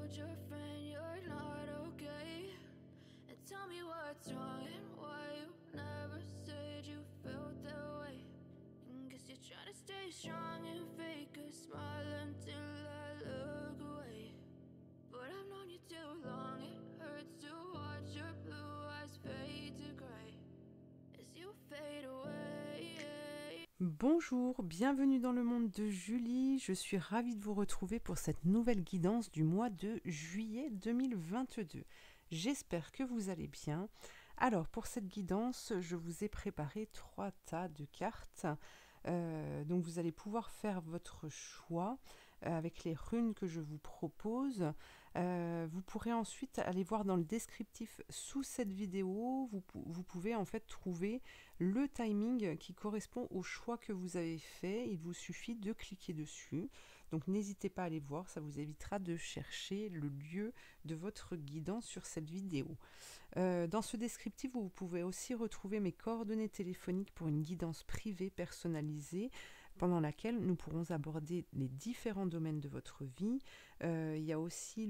told your friend you're not okay. And tell me what's wrong and why you never said you felt that way. And guess you're trying to stay strong and fake a smile until I look away. But I've known you too long, it hurts to watch your blue eyes fade to gray as you fade away. Bonjour, bienvenue dans le monde de Julie. Je suis ravie de vous retrouver pour cette nouvelle guidance du mois de juillet 2022. J'espère que vous allez bien. Alors, pour cette guidance, je vous ai préparé 3 tas de cartes. Donc, vous allez pouvoir faire votre choix avec les runes que je vous propose. Vous pourrez ensuite aller voir dans le descriptif sous cette vidéo. Vous pouvez en fait trouver le timing qui correspond au choix que vous avez fait. Il vous suffit de cliquer dessus. Donc n'hésitez pas à aller voir, ça vous évitera de chercher le lieu de votre guidance sur cette vidéo. Dans ce descriptif, vous pouvez aussi retrouver mes coordonnées téléphoniques pour une guidance privée personnalisée pendant laquelle nous pourrons aborder les différents domaines de votre vie. Il y a aussi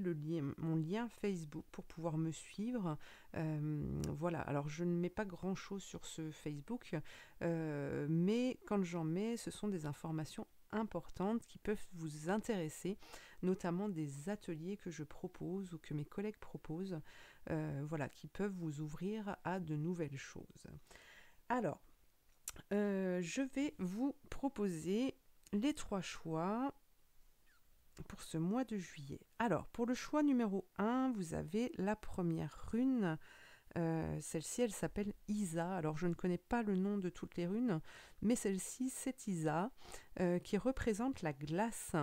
mon lien Facebook pour pouvoir me suivre. Voilà, alors je ne mets pas grand chose sur ce Facebook, mais quand j'en mets, ce sont des informations importantes qui peuvent vous intéresser, notamment des ateliers que je propose ou que mes collègues proposent, voilà, qui peuvent vous ouvrir à de nouvelles choses. Alors, je vais vous proposer les 3 choix pour ce mois de juillet. Alors, pour le choix numéro 1, vous avez la première rune. Celle-ci, elle s'appelle Isa. Alors, je ne connais pas le nom de toutes les runes, mais celle-ci, c'est Isa, qui représente la glace.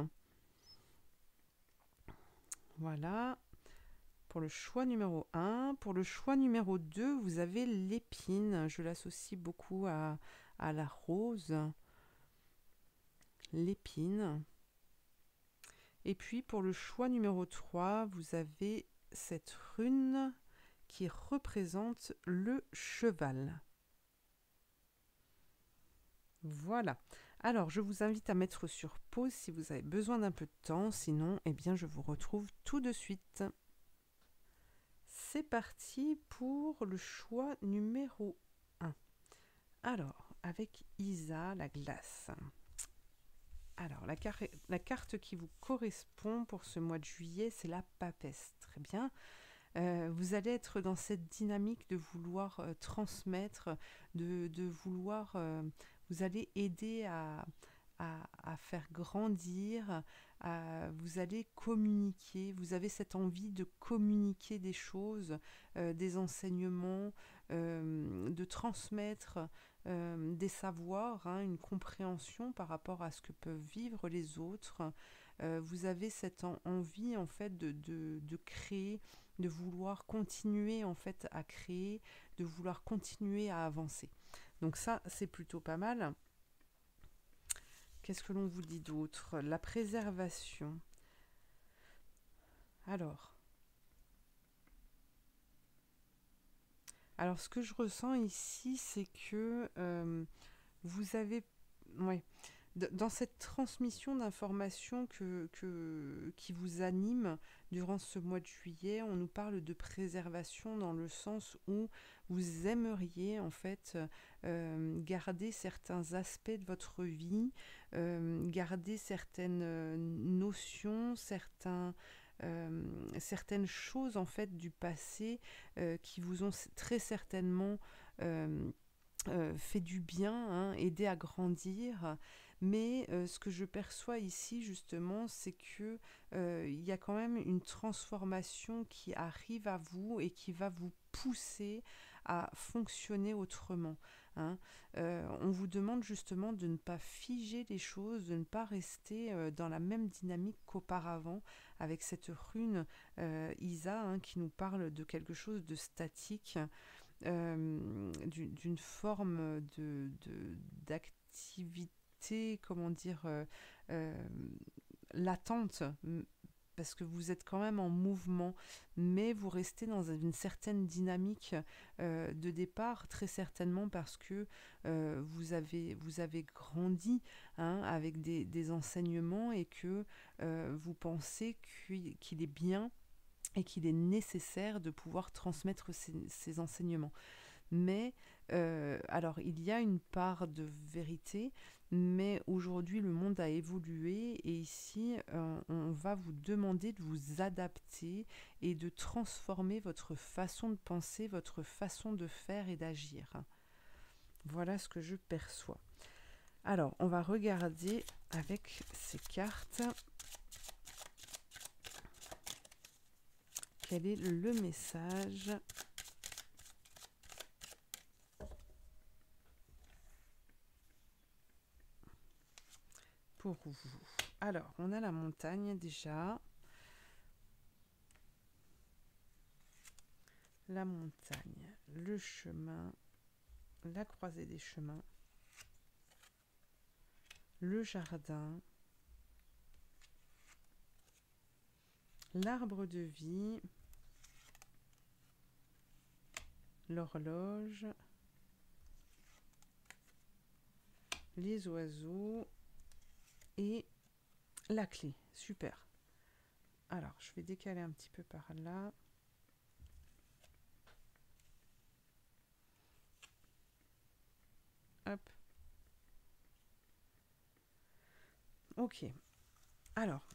Voilà. Pour le choix numéro 1. Pour le choix numéro 2, vous avez l'épine. Je l'associe beaucoup à la rose. L'épine. Et puis pour le choix numéro 3, vous avez cette rune qui représente le cheval. Voilà. Alors, je vous invite à mettre sur pause si vous avez besoin d'un peu de temps. Sinon, eh bien, je vous retrouve tout de suite. C'est parti pour le choix numéro 1. Alors, avec Isa, la glace. Alors, la carte qui vous correspond pour ce mois de juillet, c'est la papesse. Très bien. Vous allez être dans cette dynamique de vouloir transmettre, de vouloir... vous allez aider à faire grandir, vous allez communiquer, vous avez cette envie de communiquer des choses, des enseignements, de transmettre des savoirs, une compréhension par rapport à ce que peuvent vivre les autres. Vous avez cette envie en fait de créer, de vouloir continuer en fait à créer, de vouloir continuer à avancer. Donc ça, c'est plutôt pas mal. Qu'est-ce que l'on vous dit d'autre? La préservation. Alors, ce que je ressens ici, c'est que vous avez... Ouais, dans cette transmission d'informations qui vous anime durant ce mois de juillet, on nous parle de préservation dans le sens où vous aimeriez en fait garder certains aspects de votre vie, garder certaines notions, certaines choses en fait du passé qui vous ont très certainement fait du bien, aidé à grandir. Mais ce que je perçois ici justement, c'est que il y a quand même une transformation qui arrive à vous et qui va vous pousser à fonctionner autrement. On vous demande justement de ne pas figer les choses, de ne pas rester dans la même dynamique qu'auparavant, avec cette rune Isa qui nous parle de quelque chose de statique, d'une forme d'activité, comment dire, latente, parce que vous êtes quand même en mouvement, mais vous restez dans une certaine dynamique de départ, très certainement parce que vous avez grandi avec des enseignements et que vous pensez qu'il est bien et qu'il est nécessaire de pouvoir transmettre ces enseignements. Mais, alors, il y a une part de vérité, mais aujourd'hui, le monde a évolué et ici, on va vous demander de vous adapter et de transformer votre façon de penser, votre façon de faire et d'agir. Voilà ce que je perçois. Alors, on va regarder avec ces cartes quel est le message pour vous. Alors, on a la montagne déjà. La montagne, le chemin, la croisée des chemins, le jardin, l'arbre de vie, l'horloge, les oiseaux et la clé. Super. Alors, je vais décaler un petit peu par là. Hop. Ok. Alors,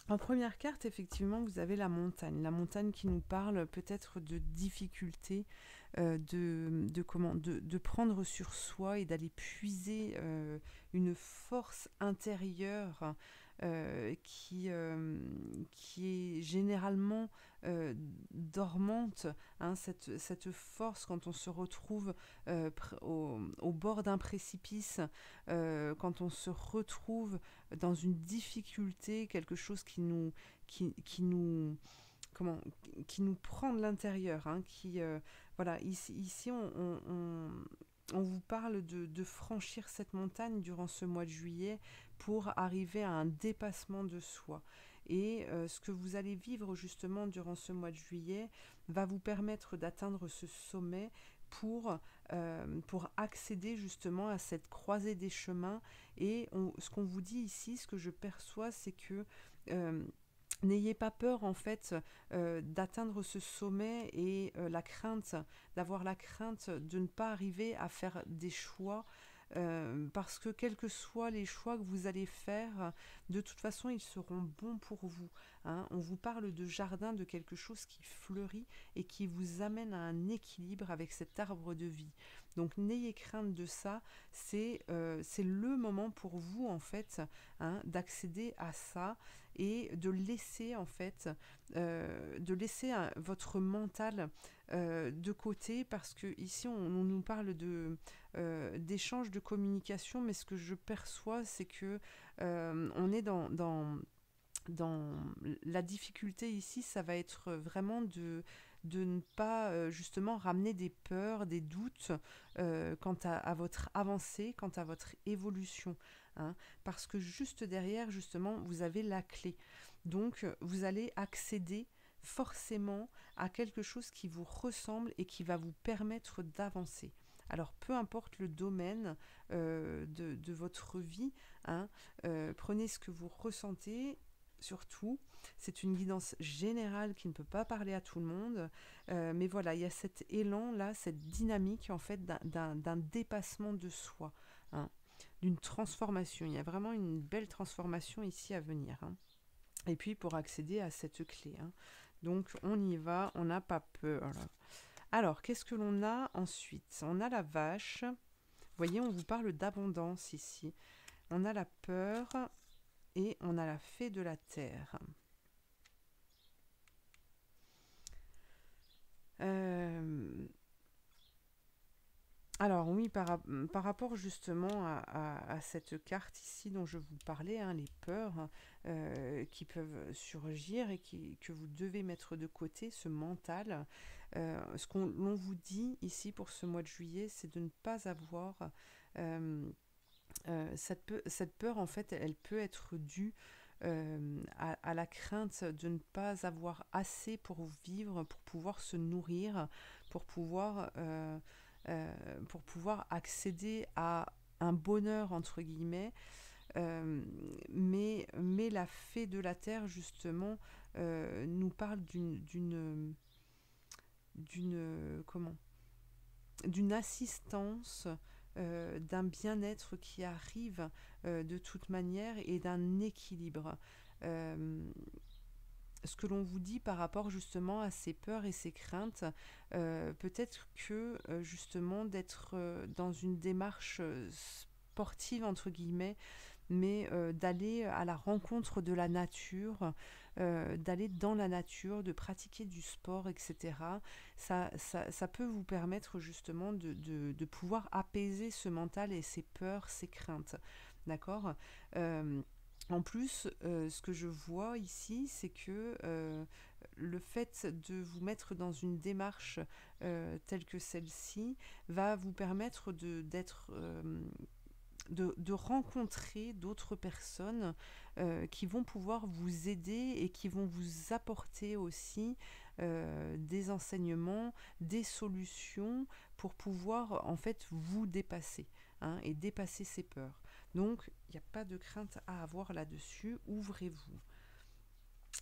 en première carte, effectivement, vous avez la montagne. La montagne qui nous parle peut-être de difficultés, de prendre sur soi et d'aller puiser une force intérieure qui est généralement dormante, hein, cette force quand on se retrouve au bord d'un précipice, quand on se retrouve dans une difficulté, quelque chose qui nous prend de l'intérieur, hein, voilà, ici on vous parle de franchir cette montagne durant ce mois de juillet pour arriver à un dépassement de soi. Et ce que vous allez vivre justement durant ce mois de juillet va vous permettre d'atteindre ce sommet pour accéder justement à cette croisée des chemins. Et ce qu'on vous dit ici, ce que je perçois, c'est que n'ayez pas peur en fait d'atteindre ce sommet et d'avoir la crainte de ne pas arriver à faire des choix, parce que quels que soient les choix que vous allez faire, de toute façon ils seront bons pour vous, hein. On vous parle de jardin, de quelque chose qui fleurit et qui vous amène à un équilibre avec cet arbre de vie. Donc n'ayez crainte de ça, c'est le moment pour vous en fait, hein, d'accéder à ça et de laisser en fait votre mental de côté, parce que ici on nous parle d'échange de communication, mais ce que je perçois c'est que on est dans la difficulté ici, ça va être vraiment de ne pas justement ramener des peurs, des doutes quant à votre avancée, quant à votre évolution, hein, parce que juste derrière, justement, vous avez la clé. Donc, vous allez accéder forcément à quelque chose qui vous ressemble et qui va vous permettre d'avancer. Alors, peu importe le domaine de votre vie, hein, prenez ce que vous ressentez. Surtout, c'est une guidance générale qui ne peut pas parler à tout le monde, mais voilà, il y a cet élan-là, cette dynamique en fait d'un dépassement de soi, hein, d'une transformation. Il y a vraiment une belle transformation ici à venir, hein. Et puis pour accéder à cette clé, hein. Donc on y va, on n'a pas peur. Alors, qu'est-ce que l'on a ensuite? On a la vache. Vous voyez, on vous parle d'abondance ici. On a la peur. Et on a la fée de la terre. Alors oui, par rapport justement à cette carte ici dont je vous parlais, hein, les peurs qui peuvent surgir et que vous devez mettre de côté, ce mental, ce l'on vous dit ici pour ce mois de juillet, c'est de ne pas avoir... cette peur, en fait, elle peut être due à la crainte de ne pas avoir assez pour vivre, pour pouvoir se nourrir, pour pouvoir accéder à un bonheur, entre guillemets, mais la fée de la terre justement nous parle d'une assistance, d'un bien-être qui arrive de toute manière et d'un équilibre. Euh, ce que l'on vous dit par rapport justement à ces peurs et ces craintes, peut-être que justement d'être dans une démarche sportive entre guillemets, mais d'aller à la rencontre de la nature, d'aller dans la nature, de pratiquer du sport, etc. Ça peut vous permettre justement de pouvoir apaiser ce mental et ces peurs, ces craintes. D'accord. En plus, ce que je vois ici, c'est que le fait de vous mettre dans une démarche telle que celle-ci va vous permettre de rencontrer d'autres personnes qui vont pouvoir vous aider et qui vont vous apporter aussi des enseignements, des solutions pour pouvoir en fait vous dépasser, hein, et dépasser ces peurs. Donc, il n'y a pas de crainte à avoir là-dessus, ouvrez-vous.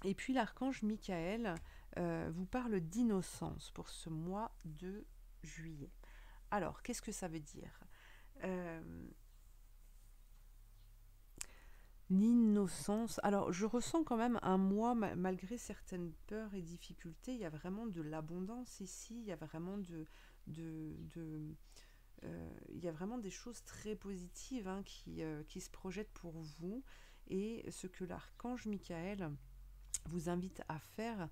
Et puis l'archange Michael vous parle d'innocence pour ce mois de juillet. Alors, qu'est-ce que ça veut dire? L'innocence. Alors, je ressens quand même un mois, malgré certaines peurs et difficultés, il y a vraiment de l'abondance ici, il y a vraiment il y a vraiment des choses très positives, hein, qui se projettent pour vous. Et ce que l'archange Michael vous invite à faire,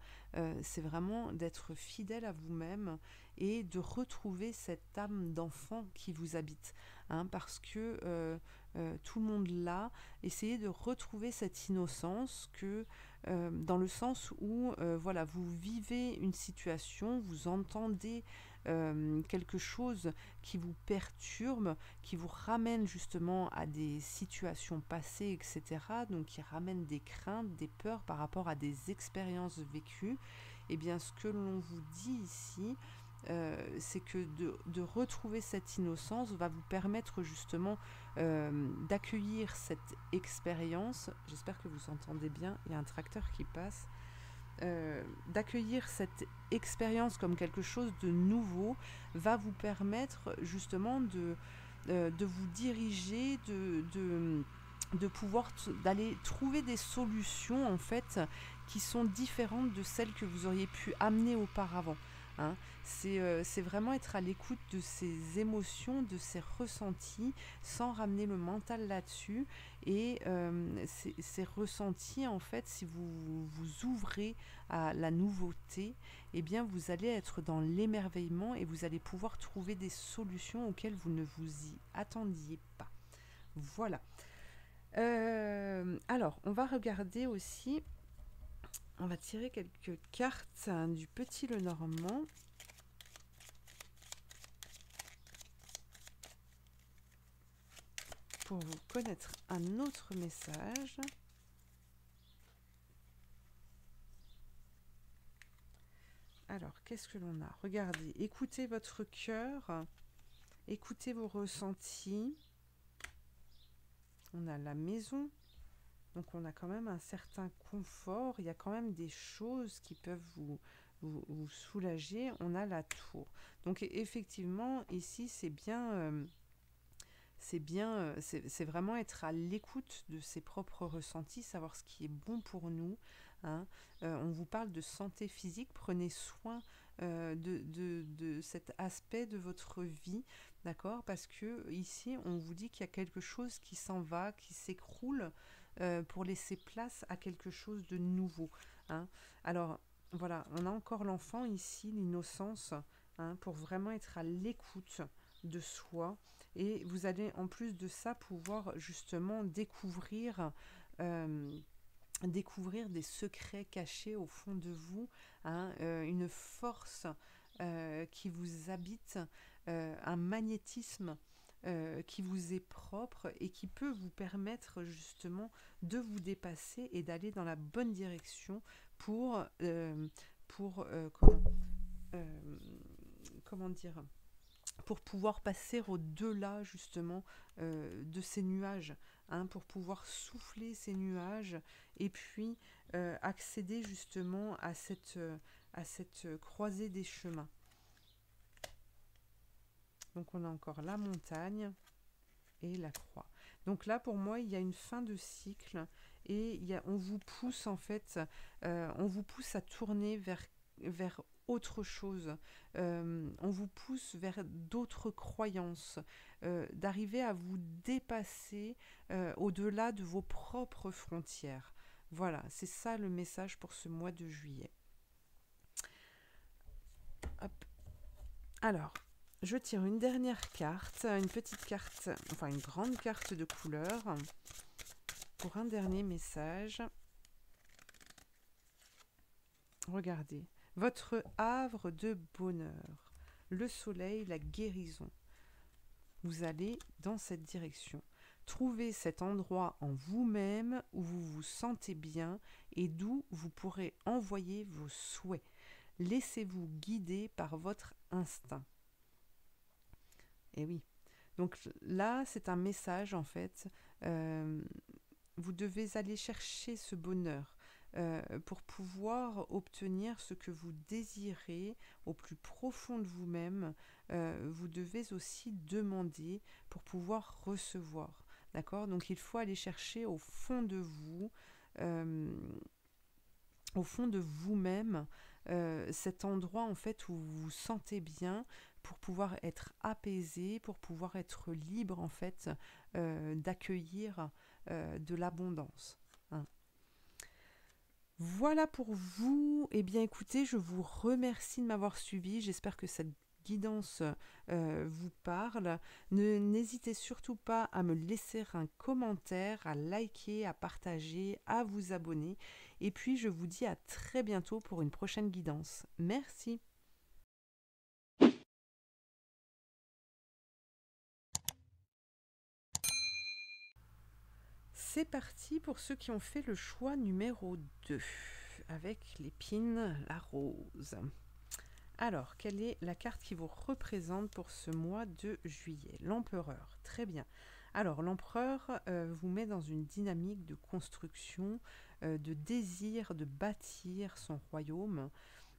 c'est vraiment d'être fidèle à vous-même et de retrouver cette âme d'enfant qui vous habite, hein, parce que tout le monde l'a. Essayez de retrouver cette innocence dans le sens où voilà, vous vivez une situation, vous entendez quelque chose qui vous perturbe, qui vous ramène justement à des situations passées, etc. Donc qui ramène des craintes, des peurs par rapport à des expériences vécues. Et bien ce que l'on vous dit ici, c'est que de retrouver cette innocence va vous permettre justement d'accueillir cette expérience. J'espère que vous entendez bien, il y a un tracteur qui passe. D'accueillir cette expérience comme quelque chose de nouveau va vous permettre justement de vous diriger, de pouvoir d'aller trouver des solutions en fait qui sont différentes de celles que vous auriez pu amener auparavant, hein. C'est vraiment être à l'écoute de ces émotions, de ces ressentis, sans ramener le mental là-dessus. Et ces ressentis, en fait, si vous vous ouvrez à la nouveauté, eh bien, vous allez être dans l'émerveillement et vous allez pouvoir trouver des solutions auxquelles vous ne vous y attendiez pas. Voilà. Alors, on va regarder aussi, on va tirer quelques cartes du Petit Lenormand. Pour vous connaître un autre message. Alors, qu'est-ce que l'on a? Regardez, écoutez votre cœur, écoutez vos ressentis. On a la maison, donc on a quand même un certain confort. Il y a quand même des choses qui peuvent vous soulager. On a la tour. Donc effectivement, ici, c'est vraiment être à l'écoute de ses propres ressentis, savoir ce qui est bon pour nous, hein. On vous parle de santé physique, prenez soin de cet aspect de votre vie, d'accord? Parce que ici, on vous dit qu'il y a quelque chose qui s'en va, qui s'écroule pour laisser place à quelque chose de nouveau, hein. Alors, voilà, on a encore l'enfant ici, l'innocence, hein, pour vraiment être à l'écoute de soi. Et vous allez en plus de ça pouvoir justement découvrir des secrets cachés au fond de vous, hein, une force qui vous habite, un magnétisme qui vous est propre et qui peut vous permettre justement de vous dépasser et d'aller dans la bonne direction pour comment dire, pour pouvoir passer au-delà justement de ces nuages, hein, pour pouvoir souffler ces nuages et puis accéder justement à cette croisée des chemins. Donc on a encore la montagne et la croix. Donc là pour moi il y a une fin de cycle et on vous pousse en fait, on vous pousse à tourner vers autre chose, on vous pousse vers d'autres croyances, d'arriver à vous dépasser au-delà de vos propres frontières. Voilà, c'est ça le message pour ce mois de juillet. Hop. Alors, je tire une dernière carte, une petite carte, enfin une grande carte de couleur, pour un dernier message. Regardez, votre havre de bonheur, le soleil, la guérison. Vous allez dans cette direction. Trouvez cet endroit en vous-même où vous vous sentez bien et d'où vous pourrez envoyer vos souhaits. Laissez-vous guider par votre instinct. Et oui. Donc là, c'est un message en fait. Vous devez aller chercher ce bonheur pour pouvoir obtenir ce que vous désirez au plus profond de vous-même. Vous devez aussi demander pour pouvoir recevoir. D'accord ? Donc il faut aller chercher au fond de vous, au fond de vous-même, cet endroit en fait où vous vous sentez bien pour pouvoir être apaisé, pour pouvoir être libre en fait d'accueillir de l'abondance. Hein. Voilà pour vous. Eh bien écoutez, je vous remercie de m'avoir suivi. J'espère que cette guidance vous parle. N'hésitez surtout pas à me laisser un commentaire, à liker, à partager, à vous abonner. Et puis je vous dis à très bientôt pour une prochaine guidance. Merci. C'est parti pour ceux qui ont fait le choix numéro 2, avec l'épine, la rose. Alors, quelle est la carte qui vous représente pour ce mois de juillet? L'empereur, très bien. Alors, l'empereur vous met dans une dynamique de construction, de désir de bâtir son royaume,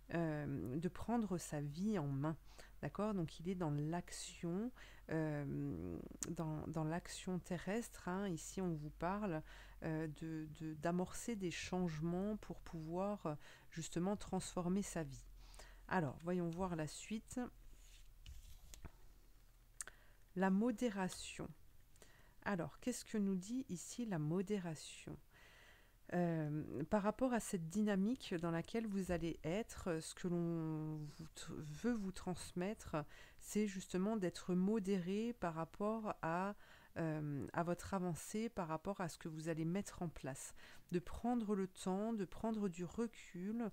de prendre sa vie en main. D'accord? Donc il est dans l'action, dans l'action terrestre. Hein. Ici, on vous parle d'amorcer des changements pour pouvoir justement transformer sa vie. Alors, voyons voir la suite. La modération. Alors, qu'est-ce que nous dit ici la modération ? Par rapport à cette dynamique dans laquelle vous allez être, ce que l'on veut vous transmettre, c'est justement d'être modéré par rapport à votre avancée, par rapport à ce que vous allez mettre en place, de prendre le temps, de prendre du recul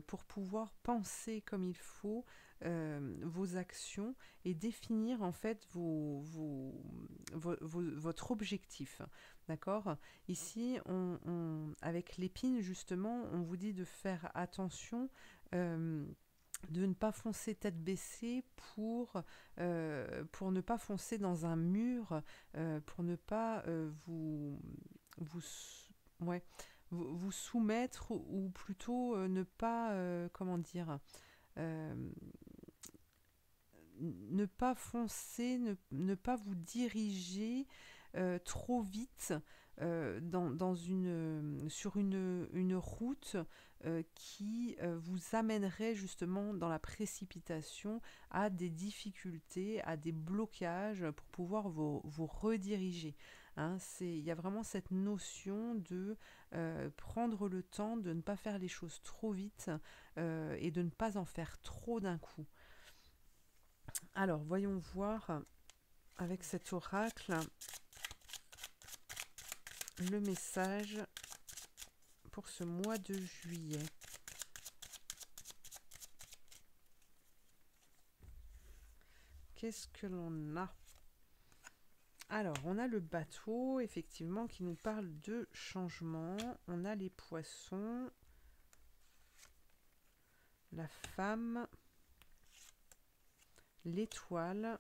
pour pouvoir penser comme il faut vos actions et définir en fait votre objectif. D'accord ? Ici, avec l'épine, justement, on vous dit de faire attention, de ne pas foncer tête baissée pour ne pas foncer dans un mur, pour ne pas vous soumettre ou plutôt ne pas, comment dire, ne pas foncer, ne pas vous diriger trop vite sur une route qui vous amènerait justement dans la précipitation à des difficultés, à des blocages pour pouvoir vous rediriger. Hein, il y a vraiment cette notion de prendre le temps, de ne pas faire les choses trop vite et de ne pas en faire trop d'un coup. Alors, voyons voir avec cet oracle le message pour ce mois de juillet. Qu'est-ce que l'on a? Alors, on a le bateau, effectivement, qui nous parle de changement. On a les poissons, la femme, l'étoile,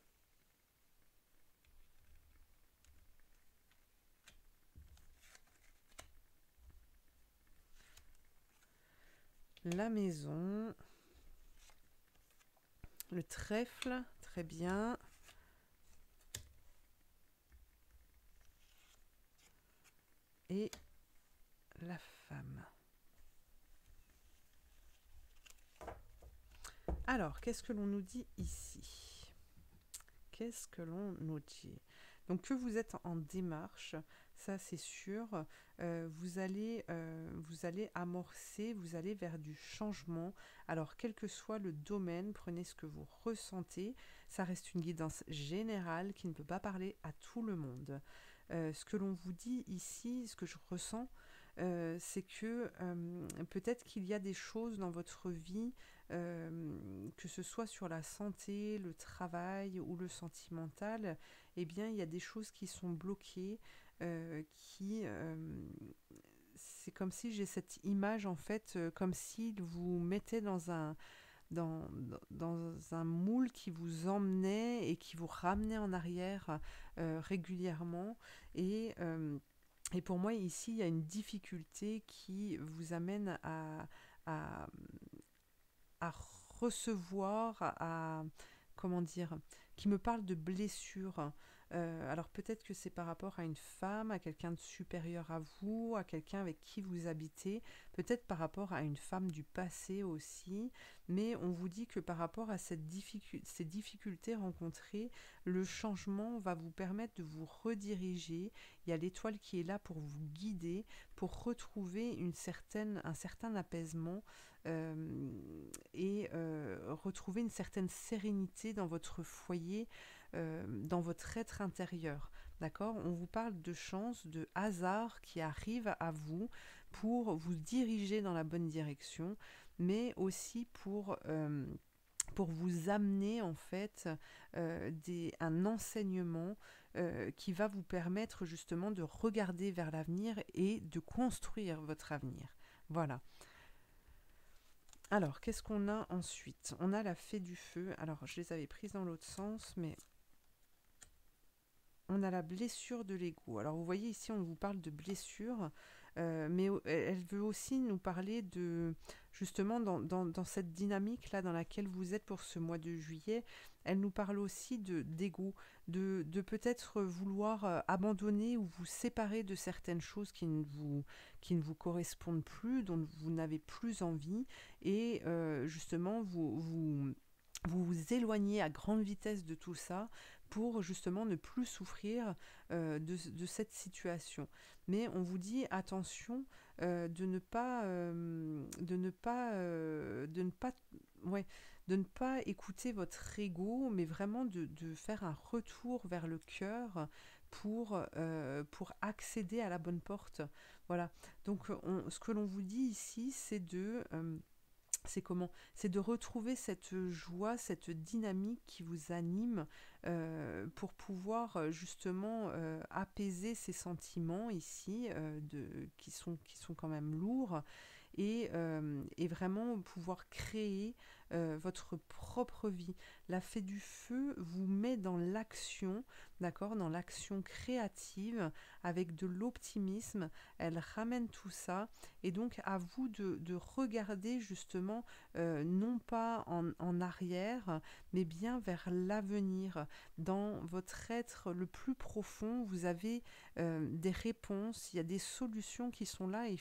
la maison, le trèfle, très bien. Et la femme. Alors, qu'est-ce que l'on nous dit ici? Qu'est-ce que l'on nous dit? Donc, que vous êtes en démarche, ça c'est sûr. Vous allez amorcer, vous allez vers du changement. Alors, quel que soit le domaine, prenez ce que vous ressentez. Ça reste une guidance générale qui ne peut pas parler à tout le monde. Ce que l'on vous dit ici, ce que je ressens, c'est que peut-être qu'il y a des choses dans votre vie, que ce soit sur la santé, le travail ou le sentimental, eh bien il y a des choses qui sont bloquées, c'est comme si j'ai cette image en fait, comme s'il vous mettait dans un moule qui vous emmenait et qui vous ramenait en arrière régulièrement. Et pour moi, ici, il y a une difficulté qui vous amène à, à recevoir, comment dire, qui me parle de blessures. Alors peut-être que c'est par rapport à une femme, à quelqu'un de supérieur à vous, à quelqu'un avec qui vous habitez, peut-être par rapport à une femme du passé aussi, mais on vous dit que par rapport à ces difficultés rencontrées, le changement va vous permettre de vous rediriger. Il y a l'étoile qui est là pour vous guider, pour retrouver un certain apaisement, retrouver une certaine sérénité dans votre foyer, dans votre être intérieur. D'accord? On vous parle de chance, de hasard qui arrive à vous pour vous diriger dans la bonne direction, mais aussi pour vous amener en fait un enseignement qui va vous permettre justement de regarder vers l'avenir et de construire votre avenir. Voilà. Alors, qu'est-ce qu'on a ensuite? On a la fée du feu. Alors, je les avais prises dans l'autre sens, mais on a la blessure de l'ego. Alors, vous voyez ici, on vous parle de blessure, mais elle veut aussi nous parler de, justement, dans cette dynamique-là dans laquelle vous êtes pour ce mois de juillet, elle nous parle aussi d'ego, de peut-être vouloir abandonner ou vous séparer de certaines choses qui ne vous correspondent plus, dont vous n'avez plus envie, et justement, vous éloignez à grande vitesse de tout ça pour justement ne plus souffrir de cette situation. Mais on vous dit attention de ne pas écouter votre ego, mais vraiment de faire un retour vers le cœur pour accéder à la bonne porte. Voilà. Donc ce que l'on vous dit ici, c'est de retrouver cette joie, cette dynamique qui vous anime pour pouvoir justement apaiser ces sentiments ici qui sont quand même lourds et vraiment pouvoir créer votre propre vie. La fée du feu vous met dans l'action, d'accord, dans l'action créative avec de l'optimisme. Elle ramène tout ça et donc à vous de regarder justement non pas en arrière mais bien vers l'avenir. Dans votre être le plus profond, vous avez des réponses, il y a des solutions qui sont là et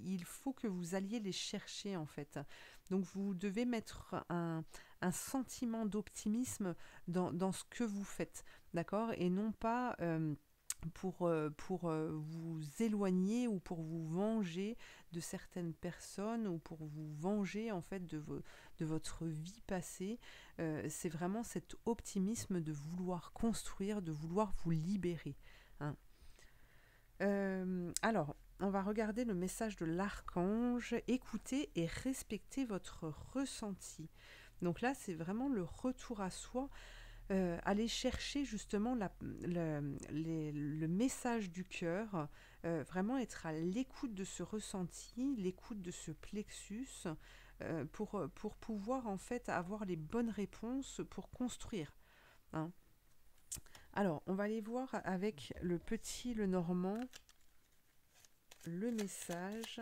il faut que vous alliez les chercher en fait. Donc vous devez mettre un sentiment d'optimisme dans ce que vous faites, d'accord? Et non pas pour vous éloigner ou pour vous venger de certaines personnes ou pour vous venger en fait de votre vie passée. C'est vraiment cet optimisme de vouloir construire, de vouloir vous libérer. Hein. Alors, on va regarder le message de l'archange. Écoutez et respectez votre ressenti. Donc là, c'est vraiment le retour à soi. Aller chercher justement le message du cœur, vraiment être à l'écoute de ce ressenti, l'écoute de ce plexus, pour pouvoir en fait avoir les bonnes réponses pour construire. Hein. Alors, on va aller voir avec le petit, le normand, le message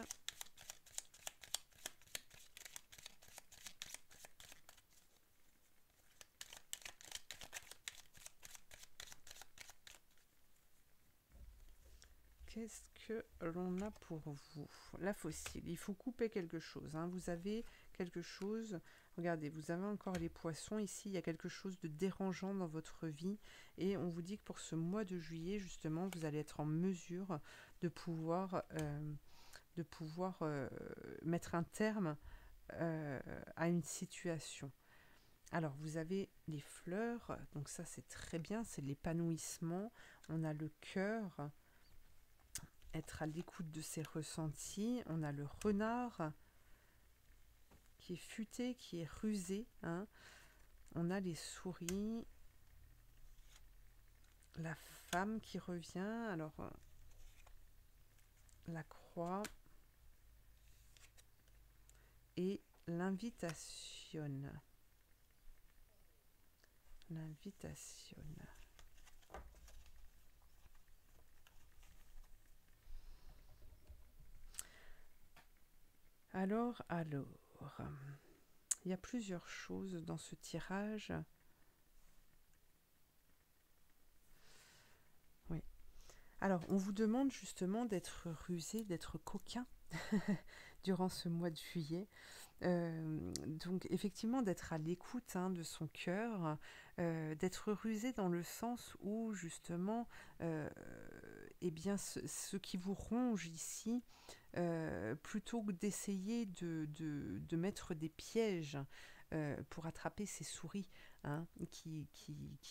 qu'est-ce que l'on a pour vous? La fossile, il faut couper quelque chose, hein. Vous avez quelque chose, regardez, vous avez encore les poissons ici, il y a quelque chose de dérangeant dans votre vie et on vous dit que pour ce mois de juillet, justement, vous allez être en mesure de pouvoir, mettre un terme à une situation. Alors, vous avez les fleurs, donc ça c'est très bien, c'est l'épanouissement. On a le cœur, être à l'écoute de ses ressentis. On a le renard qui est futé, qui est rusé, hein. On a les souris, la femme qui revient, alors la croix et l'invitation. L'invitation. Alors, il y a plusieurs choses dans ce tirage. Oui. Alors, on vous demande justement d'être rusé, d'être coquin durant ce mois de juillet. Donc, effectivement, d'être à l'écoute, hein, de son cœur, d'être rusé dans le sens où, justement, eh bien, ce qui vous ronge ici, plutôt que d'essayer de mettre des pièges pour attraper ces souris, hein, qui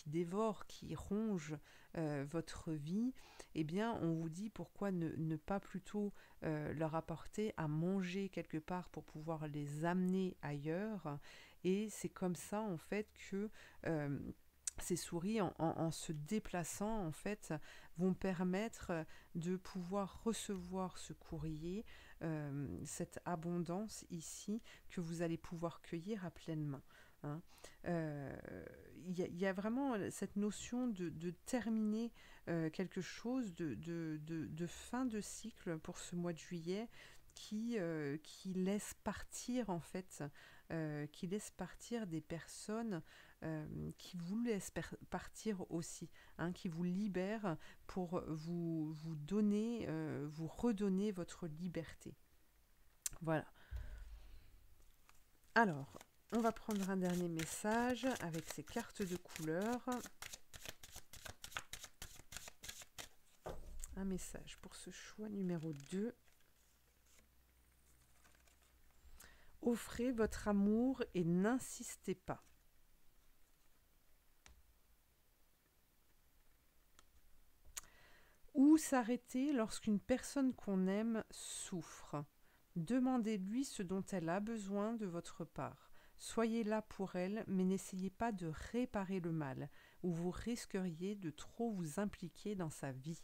dévorent, qui rongent votre vie, eh bien, on vous dit pourquoi ne pas plutôt leur apporter à manger quelque part pour pouvoir les amener ailleurs. Et c'est comme ça, en fait, que ces souris, en se déplaçant, en fait, vont permettre de pouvoir recevoir ce courrier, cette abondance ici, que vous allez pouvoir cueillir à pleine main, hein. Y a vraiment cette notion de terminer quelque chose, de fin de cycle pour ce mois de juillet qui laisse partir, en fait, qui laisse partir des personnes qui vous laissent partir aussi, hein, qui vous libèrent pour vous donner, vous redonner votre liberté. Voilà. Alors, on va prendre un dernier message avec ces cartes de couleurs. Un message pour ce choix numéro 2. Offrez votre amour et n'insistez pas. Où s'arrêter lorsqu'une personne qu'on aime souffre? Demandez-lui ce dont elle a besoin de votre part. Soyez là pour elle, mais n'essayez pas de réparer le mal, ou vous risqueriez de trop vous impliquer dans sa vie.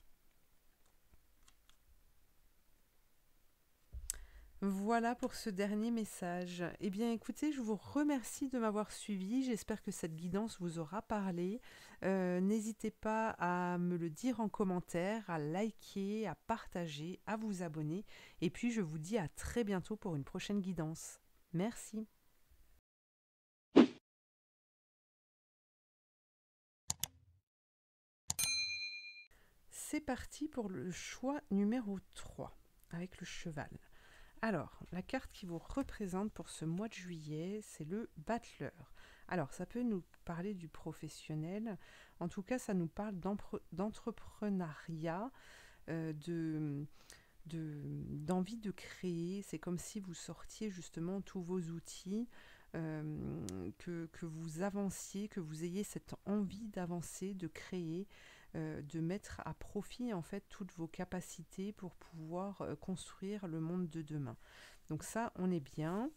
Voilà pour ce dernier message. Eh bien, écoutez, je vous remercie de m'avoir suivi. J'espère que cette guidance vous aura parlé. N'hésitez pas à me le dire en commentaire, à liker, à partager, à vous abonner. Et puis, je vous dis à très bientôt pour une prochaine guidance. Merci. C'est parti pour le choix numéro 3 avec le cheval. Alors, la carte qui vous représente pour ce mois de juillet, c'est le battleur. Alors, ça peut nous parler du professionnel. En tout cas, ça nous parle d'entrepreneuriat, d'envie de créer. C'est comme si vous sortiez justement tous vos outils, que vous avanciez, que vous ayez cette envie d'avancer, de créer, de mettre à profit en fait toutes vos capacités pour pouvoir construire le monde de demain. Donc ça, on est bien.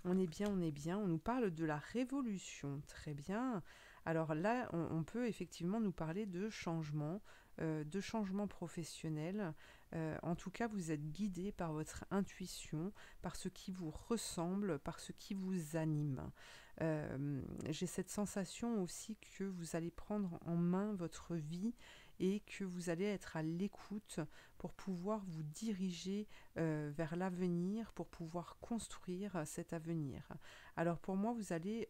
On est bien, on est bien. On nous parle de la révolution. Très bien. Alors là, on peut effectivement nous parler de changement professionnel. En tout cas, vous êtes guidé par votre intuition, par ce qui vous ressemble, par ce qui vous anime. J'ai cette sensation aussi que vous allez prendre en main votre vie et que vous allez être à l'écoute pour pouvoir vous diriger vers l'avenir, pour pouvoir construire cet avenir. Alors pour moi, vous allez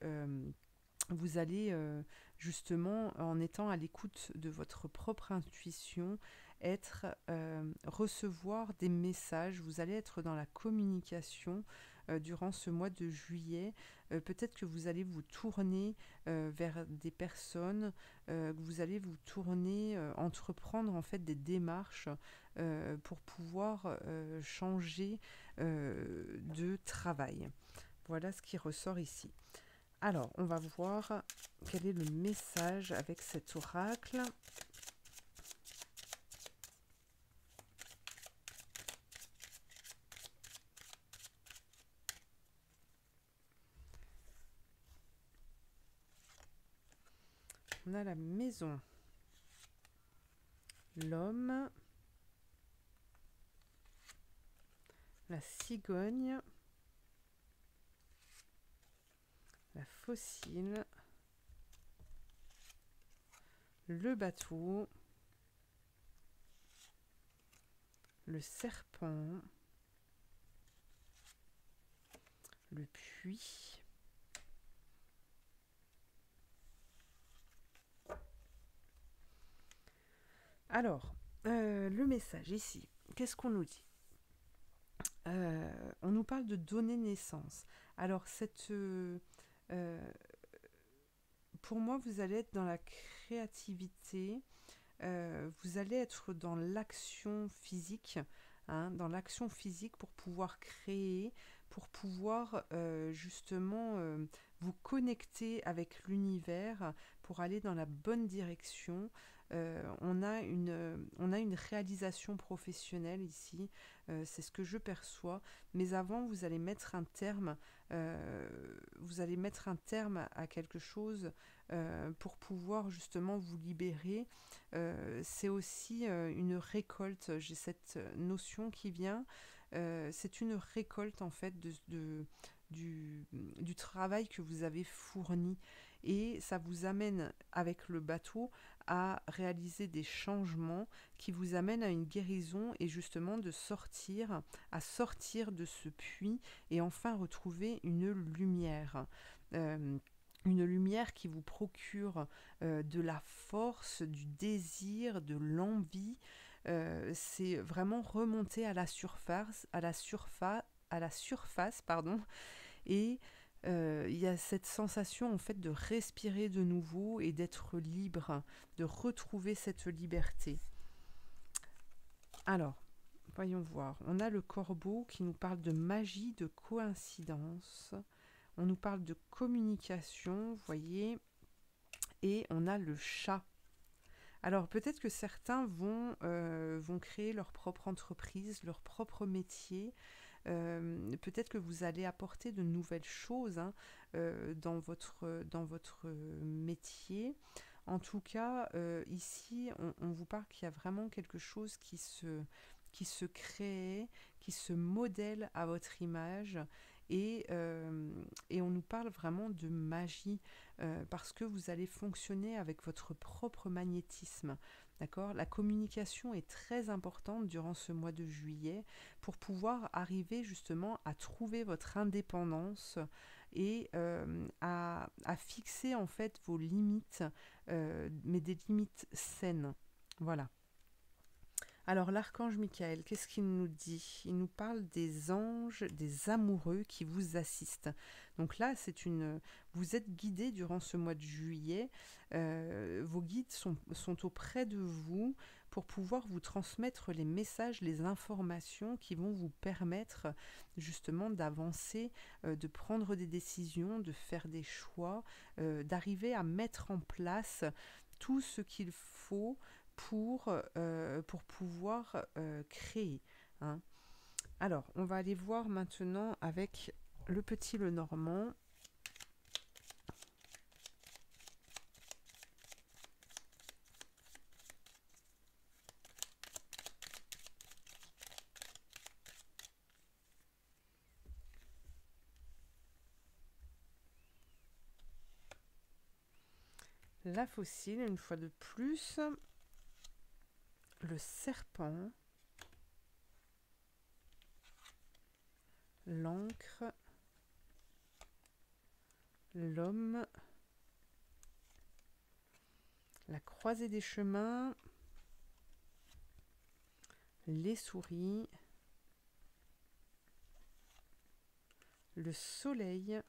justement, en étant à l'écoute de votre propre intuition, recevoir des messages, vous allez être dans la communication durant ce mois de juillet. Peut-être que vous allez vous tourner vers des personnes, que vous allez vous tourner, entreprendre en fait des démarches pour pouvoir changer de travail. Voilà ce qui ressort ici. Alors, on va voir quel est le message avec cet oracle. On a la maison, l'homme, la cigogne, la fossile, le bateau, le serpent, le puits, alors, le message ici, qu'est-ce qu'on nous dit? On nous parle de donner naissance. Alors, pour moi, vous allez être dans la créativité, vous allez être dans l'action physique, hein, dans l'action physique pour pouvoir créer, pour pouvoir justement vous connecter avec l'univers, pour aller dans la bonne direction. On a une réalisation professionnelle ici, c'est ce que je perçois, mais avant vous allez mettre un terme, à quelque chose pour pouvoir justement vous libérer. C'est aussi une récolte, j'ai cette notion qui vient, c'est une récolte en fait du travail que vous avez fourni, et ça vous amène avec le bateau à réaliser des changements qui vous amènent à une guérison et justement à sortir de ce puits et enfin retrouver une lumière. Une lumière qui vous procure de la force, du désir, de l'envie. C'est vraiment remonter à la surface, pardon, et il y a cette sensation en fait de respirer de nouveau et d'être libre, de retrouver cette liberté. Alors, voyons voir. On a le corbeau qui nous parle de magie, de coïncidence. On nous parle de communication, vous voyez. Et on a le chat. Alors peut-être que certains vont créer leur propre entreprise, leur propre métier. Peut-être que vous allez apporter de nouvelles choses, hein, dans votre métier. En tout cas, ici, on vous parle qu'il y a vraiment quelque chose qui se crée, qui se modèle à votre image. Et on nous parle vraiment de magie, parce que vous allez fonctionner avec votre propre magnétisme. D'accord ? La communication est très importante durant ce mois de juillet pour pouvoir arriver justement à trouver votre indépendance et à fixer en fait vos limites, mais des limites saines. Voilà. Alors l'archange Michael, qu'est-ce qu'il nous dit? Il nous parle des anges, des amoureux qui vous assistent. Donc là, vous êtes guidé durant ce mois de juillet. Vos guides sont auprès de vous pour pouvoir vous transmettre les messages, les informations qui vont vous permettre justement d'avancer, de prendre des décisions, de faire des choix, d'arriver à mettre en place tout ce qu'il faut pour pouvoir créer. Hein. Alors, on va aller voir maintenant avec le petit Lenormand. La fossile, une fois de plus. Le serpent. L'encre. L'homme. La croisée des chemins. les souris, le soleil,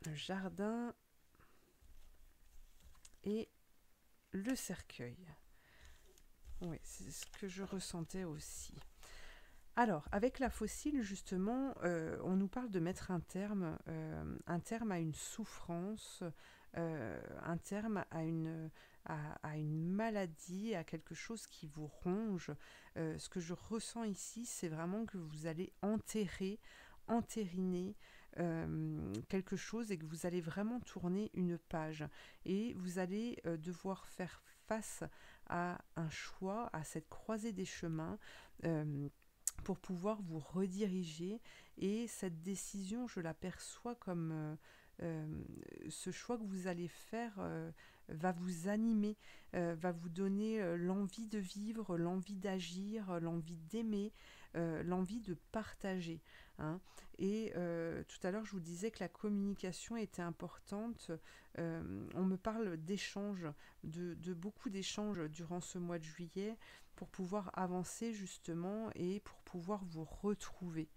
le jardin et le cercueil. Oui, c'est ce que je ressentais aussi. Alors, avec la fossile, justement, on nous parle de mettre un terme à une souffrance, un terme à une maladie, à quelque chose qui vous ronge. Ce que je ressens ici, c'est vraiment que vous allez entériner quelque chose et que vous allez vraiment tourner une page. Et vous allez devoir faire face à un choix, à cette croisée des chemins, pour pouvoir vous rediriger. Et cette décision, je l'aperçois comme ce choix que vous allez faire va vous animer, va vous donner l'envie de vivre, l'envie d'agir, l'envie d'aimer, l'envie de partager. Hein. Et tout à l'heure, je vous disais que la communication était importante. On me parle d'échanges, de beaucoup d'échanges durant ce mois de juillet pour pouvoir avancer justement et pour pouvoir vous retrouver.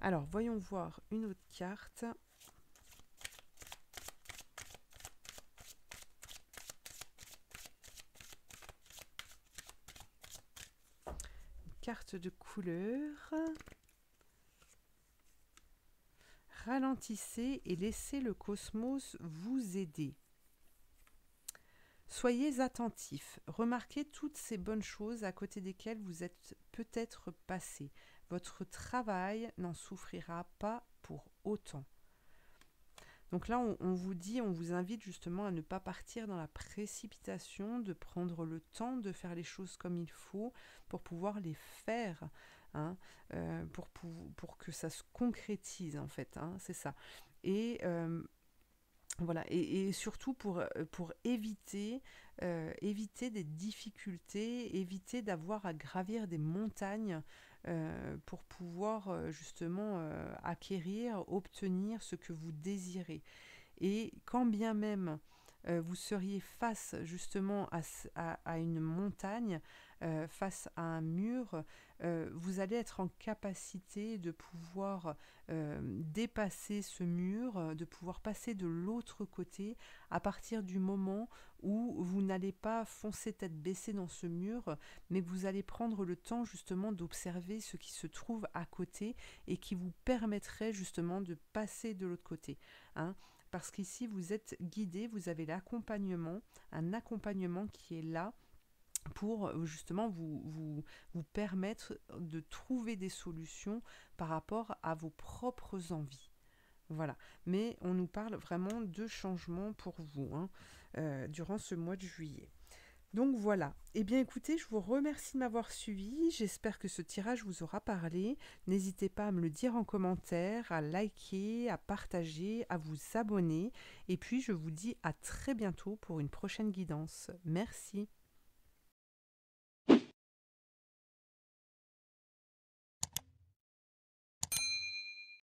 Alors, voyons voir une autre carte. Une carte de couleur. Ralentissez et laissez le cosmos vous aider. Soyez attentifs, remarquez toutes ces bonnes choses à côté desquelles vous êtes peut-être passé. Votre travail n'en souffrira pas pour autant. Donc là, on vous invite justement à ne pas partir dans la précipitation, de prendre le temps de faire les choses comme il faut pour pouvoir les faire, hein, pour que ça se concrétise en fait, hein, c'est ça. Et voilà, et surtout pour éviter des difficultés, éviter d'avoir à gravir des montagnes pour pouvoir justement acquérir, obtenir ce que vous désirez. Et quand bien même vous seriez face justement à une montagne, face à un mur, vous allez être en capacité de pouvoir dépasser ce mur, de pouvoir passer de l'autre côté à partir du moment où vous n'allez pas foncer tête baissée dans ce mur, mais que vous allez prendre le temps justement d'observer ce qui se trouve à côté et qui vous permettrait justement de passer de l'autre côté. Hein. Parce qu'ici, vous êtes guidé, vous avez l'accompagnement, un accompagnement qui est là pour justement vous permettre de trouver des solutions par rapport à vos propres envies. Voilà. Mais on nous parle vraiment de changement pour vous durant ce mois de juillet. Donc voilà. Eh bien écoutez, je vous remercie de m'avoir suivi. J'espère que ce tirage vous aura parlé. N'hésitez pas à me le dire en commentaire, à liker, à partager, à vous abonner. Et puis je vous dis à très bientôt pour une prochaine guidance. Merci.